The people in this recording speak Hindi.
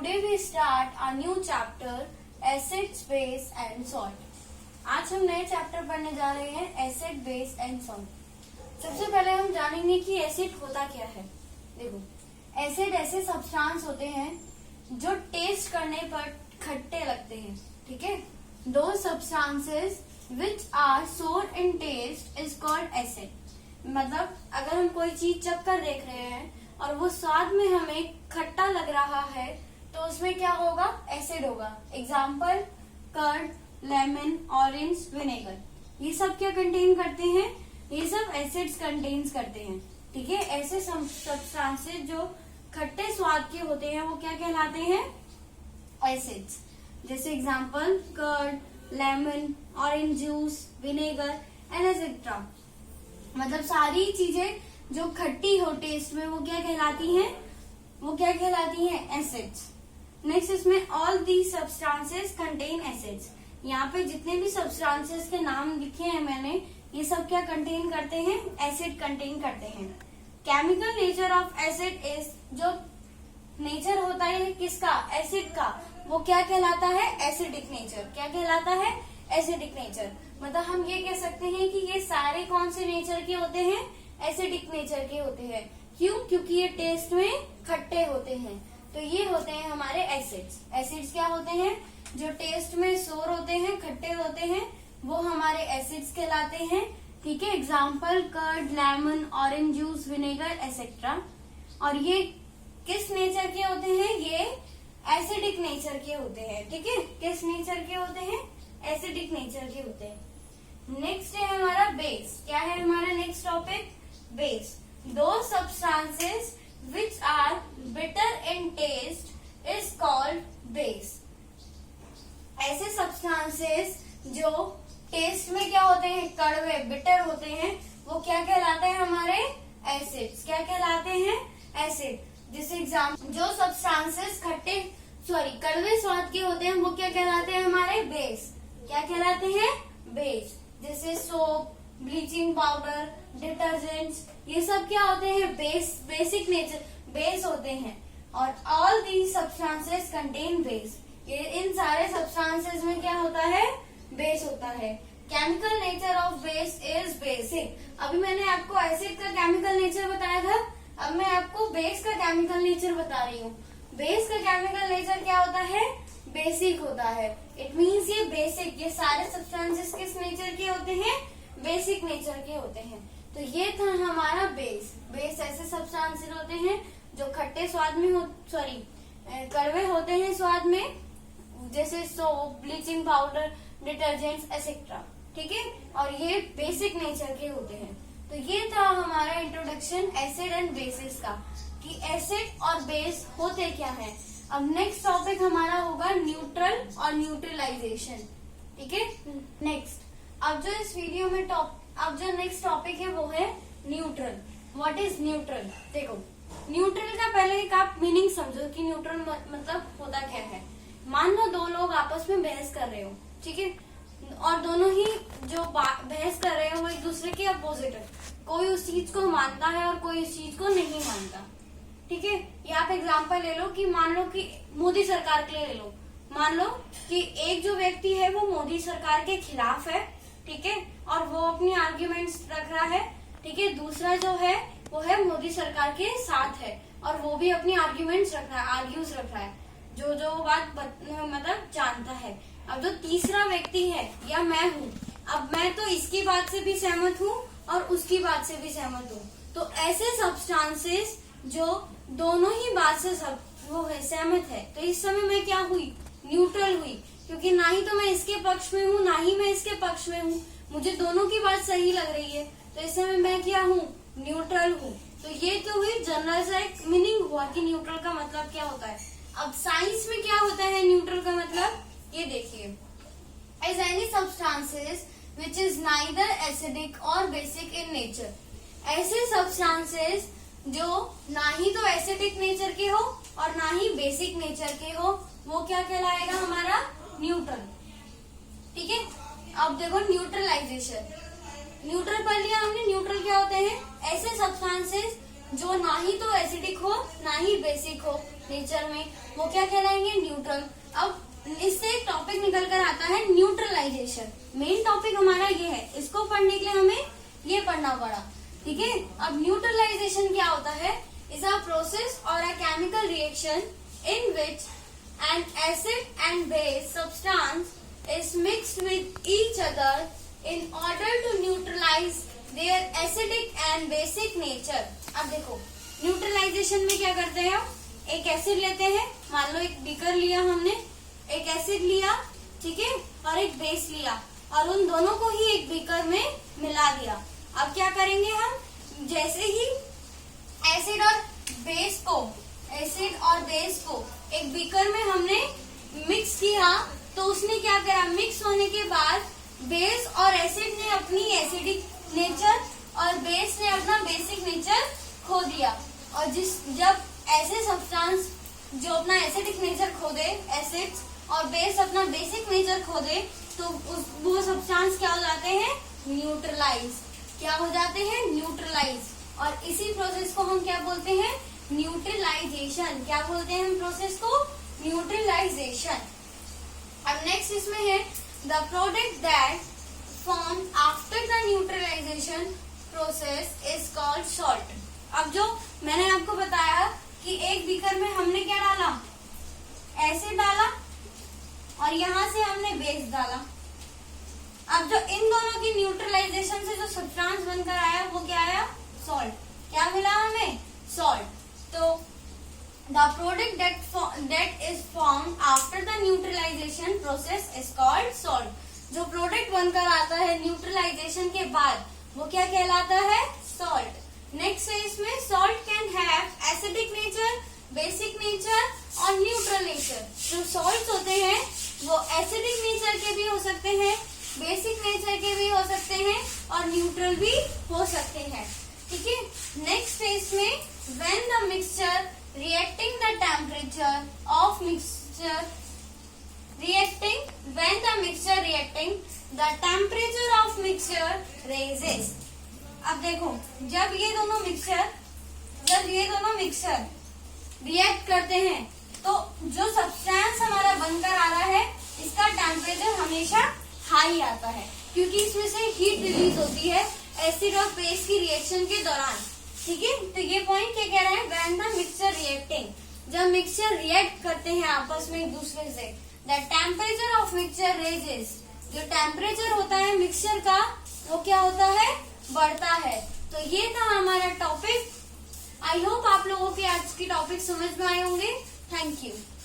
Today we start a new chapter, acids, base and salt. आज हम नए चैप्टर पढ़ने जा रहे हैं एसिड, बेस एंड सॉल्ट। सबसे पहले हम जानेंगे कि एसिड होता क्या है। देखो, एसिड ऐसे सब्सटेंस होते हैं जो टेस्ट करने पर खट्टे लगते हैं। ठीक है, दो सब्सटेंसेस विच आर सोर इन टेस्ट इज कॉल्ड एसिड। मतलब अगर हम कोई चीज चख कर देख रहे हैं और वो स्वाद में हमें खट्टा लग रहा है तो उसमें क्या होगा, एसिड होगा। Example, curd, lemon, orange, vinegar, ये सब क्या कंटेन करते हैं, ये सब एसिड्स कंटेन्स करते हैं। ठीक है, ऐसे सब्सटेंसेस जो खट्टे स्वाद के होते हैं वो क्या कहलाते हैं, एसिड्स। जैसे example, curd, lemon, orange juice, vinegar and etcetera. मतलब सारी चीजें जो खट्टी हो टेस्ट में वो क्या कहलाती हैं, वो क्या कहलाती हैं, एसिड्स। नेक्स्ट, इसमें all the substances contain acids. यहाँ पे जितने भी सब्सटेंसेस के नाम लिखे हैं मैंने, ये सब क्या कंटेन करते हैं, एसिड कंटेन करते हैं। Chemical nature of acid is, जो नेचर होता है किसका, एसिड का, वो क्या कहलाता है, एसिडिक नेचर। क्या कहलाता है, एसिडिक नेचर। मतलब हम ये कह सकते हैं कि ये सारे कौन से नेचर के होते हैं, एसिडिक नेचर के होते हैं। क्यों, क्योंकि ये टेस्ट में खट्टे होते हैं। तो ये होते हैं हमारे एसिड्स। एसिड्स क्या होते हैं, जो टेस्ट में सोर होते हैं, खट्टे होते हैं, वो हमारे एसिड्स कहलाते हैं। ठीक है, example, curd, lemon, orange juice, vinegar etcetera. और ये किस नेचर के होते हैं, ये एसिडिक नेचर के होते हैं। ठीक है, किस नेचर के होते हैं, एसिडिक नेचर के होते हैं। नेक्स्ट है हमारा बेस। क्या है हमारा नेक्स्ट टॉपिक, बेस। दो substances which are bitter in taste is called base. ऐसे सब्सटेंसेस जो टेस्ट में क्या होते हैं, कड़वे, बिटर होते हैं, वो क्या कहलाते हैं हमारे, एसिड्स। क्या कहलाते हैं, एसिड। जैसे एग्जाम्पल, जो सब्सटेंसेस कड़वे स्वाद के होते हैं वो क्या कहलाते हैं हमारे, बेस। क्या कहलाते हैं, बेस। जैसे सोप, ब्लीचिंग पाउडर, डिटर्जेंट्स, ये सब क्या होते हैं, बेसिक नेचर, बेस होते हैं। और all these substances contain base. ये इन सारे सब्सटेंसेस में क्या होता है, बेस होता है। Chemical nature of base is basic. अभी मैंने आपको एसिड का केमिकल नेचर बताया था, अब मैं आपको बेस का केमिकल नेचर बता रही हूँ। बेस का केमिकल नेचर क्या होता है, बेसिक होता है। इट मीन्स ये बेसिक, ये सारे सब्सटेंसेस किस नेचर के होते हैं, बेसिक नेचर के होते हैं। तो ये था हमारा बेस। बेस ऐसे सब्सटेंसेस होते हैं जो खट्टे स्वाद में कड़वे होते हैं स्वाद में, जैसे soap, bleaching powder, detergents etcetera. ठीक है, और ये बेसिक नेचर के होते हैं। तो ये था हमारा इंट्रोडक्शन एसिड एंड बेसिस का, कि एसिड और बेस होते क्या है। अब नेक्स्ट टॉपिक हमारा होगा न्यूट्रल और न्यूट्रलाइजेशन। ठीक है, नेक्स्ट, अब जो इस वीडियो में अब जो नेक्स्ट टॉपिक है वो है न्यूट्रल। What is neutral. देखो, न्यूट्रल का पहले एक आप मीनिंग समझो कि न्यूट्रल मतलब होता क्या है। मान लो दो लोग आपस में बहस कर रहे हो, ठीक है, और दोनों ही जो बहस कर रहे हो वो एक दूसरे के अपोजिट है। कोई उस चीज को मानता है और कोई उस चीज को नहीं मानता। ठीक है, ये आप एग्जाम्पल ले लो कि मान लो कि मोदी सरकार के लिए ले लो। मान लो कि एक जो व्यक्ति है वो मोदी सरकार के खिलाफ है, ठीक है, और वो अपनी आर्ग्यूमेंट्स रख रहा है। ठीक है, दूसरा जो है वो है मोदी सरकार के साथ है और वो भी अपनी आर्ग्यूमेंट्स रख रहा है, आर्ग्यूज रख रहा है, जो बात मतलब जानता है। अब जो तीसरा व्यक्ति है या मैं हूँ, अब मैं तो इसकी बात से भी सहमत हूँ और उसकी बात से भी सहमत हूँ। तो ऐसे सब्सटेंसेस जो दोनों ही बात से वो है, सहमत है, तो इस समय मैं क्या हुई, न्यूट्रल हुई। क्योंकि ना ही तो मैं इसके पक्ष में हूँ ना ही मैं इसके पक्ष में हूँ, मुझे दोनों की बात सही लग रही है, तो इस समय मैं क्या हूँ, न्यूट्रल हूँ। तो ये तो हुई जनरल सा एक मीनिंग हुआ कि न्यूट्रल का मतलब क्या होता है। अब साइंस में क्या होता है न्यूट्रल का मतलब, ये देखिए, is any substances which is neither acidic और बेसिक इन नेचर। ऐसे सब्सटेंसेस जो ना ही तो एसिडिक नेचर के हो और ना ही बेसिक नेचर के हो, वो क्या कहलाएगा हमारा, न्यूट्रल। ठीक है, अब देखो न्यूट्रलाइजेशन। न्यूट्रल पढ़ लिया हमने। न्यूट्रल क्या होते हैं, ऐसे सब्सटेंसेस जो ना ही तो एसिडिक हो ना ही बेसिक हो, नेचर में, वो क्या कहलाएंगे, न्यूट्रल। अब इससे एक टॉपिक निकल कर आता है न्यूट्रलाइजेशन। मेन टॉपिक हमारा ये है, इसको पढ़ने के लिए हमें ये पढ़ना पड़ा, ठीक है। अब न्यूट्रलाइजेशन क्या होता है, इज अ प्रोसेस और a chemical reaction in which N acid and base substance is mixed with each other in order to neutralize their acidic and basic nature। अब देखो न्यूट्रलाइजेशन में क्या करते हैं, एक एसिड लेते हैं, मान लो एक बीकर लिया हमने, एक एसिड लिया, ठीक है, और एक बेस लिया, और उन दोनों को ही एक बीकर में मिला दिया। अब क्या करेंगे हम, जैसे ही एसिड और बेस को एक बीकर में हमने मिक्स किया, तो उसने क्या करा, मिक्स होने के बाद बेस और एसिड ने अपनी एसिडिक नेचर और बेस ने अपना बेसिक नेचर खो दिया। और जब ऐसे सब्सटेंस जो अपना एसिडिक नेचर खो दे, एसिड्स, और बेस अपना बेसिक नेचर खो दे, तो वो सब्सटेंस क्या हो जाते हैं, न्यूट्रलाइज। क्या हो जाते हैं, न्यूट्रलाइज। और इसी प्रोसेस को हम क्या बोलते हैं, न्यूट्रलाइजेशन। क्या बोलते हैं हम प्रोसेस को, न्यूट्रलाइजेशन। अब नेक्स्ट इसमें है the product that form after the neutralisation process is called salt. अब जो मैंने आपको बताया कि एक बीकर में हमने क्या डाला, एसिड डाला, और यहाँ से हमने बेस डाला। अब जो इन दोनों की न्यूट्रलाइजेशन से जो सब्सटेंस बनकर आया वो क्या आया, सॉल्ट। क्या मिला हमें, सॉल्ट। तो the product that is formed after the neutralization process is called salt। जो प्रोडक्ट बनकर आता है न्यूट्रलाइजेशन के बाद वो क्या कहलाता है, सॉल्ट। नेक्स्ट है इसमें salt can have acidic nature, basic nature और न्यूट्रल नेचर। जो सॉल्ट्स होते हैं वो एसिडिक नेचर के भी हो सकते हैं, बेसिक नेचर के भी हो सकते हैं, और न्यूट्रल भी हो सकते हैं, ठीक है। नेक्स्ट है इसमें when the mixture reacting the temperature of mixture when the mixture reacting the temperature of mixture raises। अब देखो जब ये दोनों मिक्सचर रिएक्ट करते हैं तो जो सब्सटेंस हमारा बनकर आ रहा है इसका टेम्परेचर हमेशा हाई आता है, क्योंकि इसमें से हीट रिलीज होती है एसिड और बेस की रिएक्शन के दौरान, ठीक है। तो ये पॉइंट क्या कह रहा है, व्हेन द मिक्सचर रिएक्टिंग, जब मिक्सचर रिएक्ट करते हैं आपस में एक दूसरे से, the temperature of mixture raises, जो टेम्परेचर होता है मिक्सचर का वो क्या होता है, बढ़ता है। तो ये था हमारा टॉपिक। आई होप आप लोगों के आज की टॉपिक समझ में आए होंगे। Thank you.